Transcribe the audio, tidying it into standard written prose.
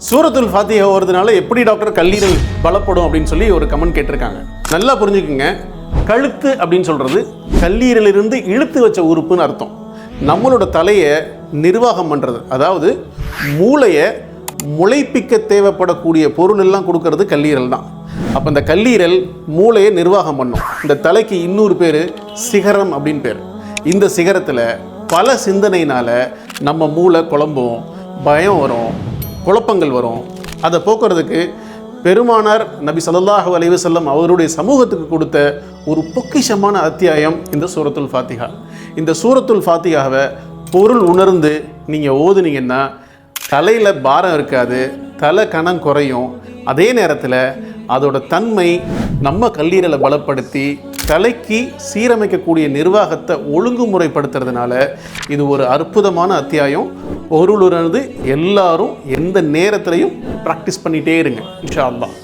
சூரத்துல் ஃபாத்திஹா ஓதுறதுனால எப்படி டாக்டர் கல்லீரல் பலப்படும் அப்படின்னு சொல்லி ஒரு கமெண்ட் கேட்டிருக்காங்க. நல்லா புரிஞ்சுக்குங்க, கழுத்து அப்படின்னு சொல்றது கல்லீரலிருந்து இழுத்து வச்ச உறுப்புன்னு அர்த்தம். நம்மளோட தலையை நிர்வாகம் பண்றது, அதாவது மூளையை முளைப்பிக்க தேவைப்படக்கூடிய பொருள் எல்லாம் கொடுக்கறது கல்லீரல் தான். அப்போ இந்த கல்லீரல் மூளையை நிர்வாகம் பண்ணும். இந்த தலைக்கு இன்னொரு பேர் சிகரம் அப்படின்னு பேர். இந்த சிகரத்தில் பல சிந்தனையினால நம்ம மூளை குழம்பும், பயம் வரும், குழப்பங்கள் வரும். அதை போக்குறதுக்கு பெருமானார் நபி ஸல்லல்லாஹு அலைஹி வஸல்லம் அவருடைய சமூகத்துக்கு கொடுத்த ஒரு பொக்கிஷமான அத்தியாயம் இந்த சூரத்துல் ஃபாத்திஹா. இந்த சூரத்துல் ஃபாத்திஹாவை பொருள் உணர்ந்து நீங்கள் ஓதுனீங்கன்னா தலையில் பாரம் இருக்காது, தலை கணம் குறையும். அதே நேரத்தில் அதோட தன்மை நம்ம கல்லீரலை பலப்படுத்தி தலைக்கு சீரமைக்கக்கூடிய நிர்வாகத்தை ஒழுங்குமுறைப்படுத்துறதுனால இது ஒரு அற்புதமான அத்தியாயம். பொருளுணர்ந்து எல்லாரும் எந்த நேரத்திலையும் ப்ராக்டிஸ் பண்ணிகிட்டே இருங்க இன்ஷா அல்லாஹ்.